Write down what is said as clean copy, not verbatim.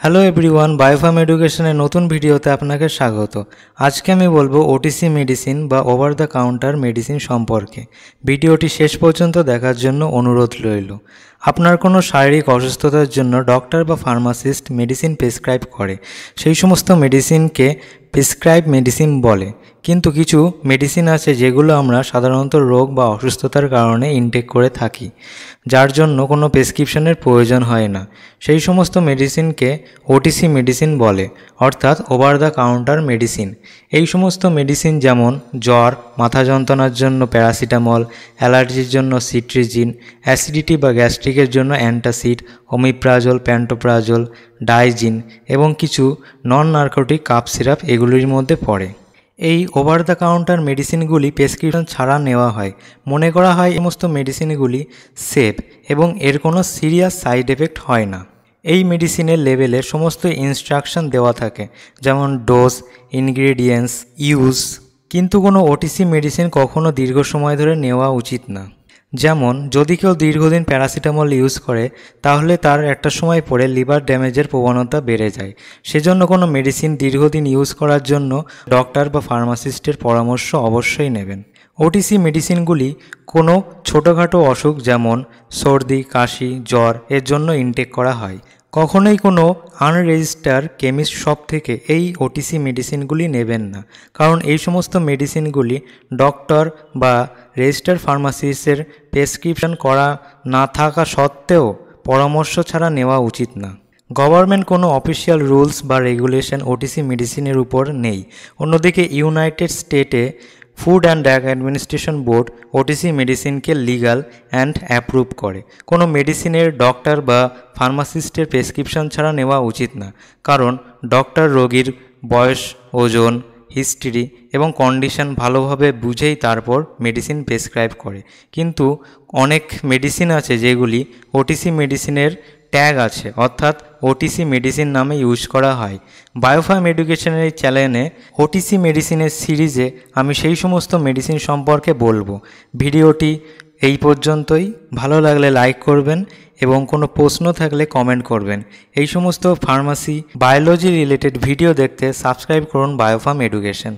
Hello everyone, বায়োফার্ম এডুকেশনের নতুন ভিডিওতে আপনাকে স্বাগত। আজকে আমি বলবো ওটিসি মেডিসিন বা ওভার দ্য কাউন্টার মেডিসিন সম্পর্কে। ভিডিওটি শেষ পর্যন্ত দেখার জন্য অনুরোধ রইল। আপনার কোনো শারীরিক অসুস্থতার জন্য ডক্টর বা ফার্মাসিস্ট মেডিসিন প্রেসক্রাইব করে, সেই সমস্ত মেডিসিনকে প্রেসক্রাইব মেডিসিন বলে। কিন্তু কিছু মেডিসিন আছে যেগুলো আমরা সাধারণত রোগ বা অসুস্থতার কারণে ইনটেক করে থাকি, যার জন্য কোনো প্রেসক্রিপশনের প্রয়োজন হয় না। সেই সমস্ত মেডিসিনকে ওটিসি মেডিসিন বলে, অর্থাৎ ওভার দ্য কাউন্টার মেডিসিন। এই সমস্ত মেডিসিন যেমন জ্বর, মাথা যন্ত্রণার জন্য প্যারাসিটামল, অ্যালার্জির জন্য সিট্রিজিন, অ্যাসিডিটি বা গ্যাস্ট্রিকের জন্য অ্যান্টাসিড, ওমিপ্রাজল, প্যান্টোপ্রাজল, ডাইজিন এবং কিছু নন নার্কোটিক কাপ সিরাপ এগুলির মধ্যে পড়ে। এই ওভার দ্য কাউন্টার মেডিসিনগুলি প্রেসক্রিপশন ছাড়া নেওয়া হয়। মনে করা হয় এই সমস্ত মেডিসিনগুলি সেফ এবং এর কোনো সিরিয়াস সাইড এফেক্ট হয় না। এই মেডিসিনের লেবেলে সমস্ত ইনস্ট্রাকশন দেওয়া থাকে, যেমন ডোজ, ইনগ্রেডিয়েন্টস, ইউজ। কিন্তু কোনো ওটিসি মেডিসিন কখনো দীর্ঘ সময় ধরে নেওয়া উচিত না। যেমন যদি কেউ দীর্ঘদিন প্যারাসিটামল ইউজ করে, তাহলে তার একটা সময় পরে লিভার ড্যামেজের প্রবণতা বেড়ে যায়। সেজন্য কোনো মেডিসিন দীর্ঘদিন ইউজ করার জন্য ডক্টর বা ফার্মাসিস্টের পরামর্শ অবশ্যই নেবেন। ওটিসি মেডিসিনগুলি কোনো ছোটোখাটো অসুখ যেমন সর্দি, কাশি, জ্বর এর জন্য ইনটেক করা হয়। কখনোই কোনো আনরেজিস্টার কেমিস্ট শপ থেকে এই ওটিসি মেডিসিনগুলি নেবেন না, কারণ এই সমস্ত মেডিসিনগুলি ডক্টর বা রেজিস্টার ফার্মাসিস্টের প্রেসক্রিপশন করা না থাকা সত্ত্বেও পরামর্শ ছাড়া নেওয়া উচিত না। গভর্নমেন্ট কোনো অফিসিয়াল রুলস বা রেগুলেশন ওটিসি মেডিসিনের উপর নেই। অন্যদিকে ইউনাইটেড স্টেটে food and drug administration board OTC মেডিসিনকে লিগাল অ্যান্ড অ্যাপ্রুভ করে। কোনো মেডিসিনের ডক্টর বা ফার্মাসিস্টের প্রেসক্রিপশন ছাড়া নেওয়া উচিত না, কারণ ডক্টর রোগীর বয়স, ওজন, হিস্ট্রি এবং কন্ডিশন ভালোভাবে বুঝেই তারপর মেডিসিন প্রেসক্রাইব করে। কিন্তু অনেক মেডিসিন আছে যেগুলি ওটিসি মেডিসিনের ট্যাগ আছে, অর্থাৎ ওটিসি মেডিসিন নামে ইউজ করা হয়। বায়োফার্ম এডুকেশনের এই চ্যানেলে ওটিসি মেডিসিনের সিরিজে আমি সেই সমস্ত মেডিসিন সম্পর্কে বলবো। ভিডিওটি এই পর্যন্তই। ভালো লাগলে লাইক করবেন এবং কোনো প্রশ্ন থাকলে কমেন্ট করবেন। এই সমস্ত ফার্মাসি, বায়োলজি রিলেটেড ভিডিও দেখতে সাবস্ক্রাইব করুন বায়োফার্ম এডুকেশন।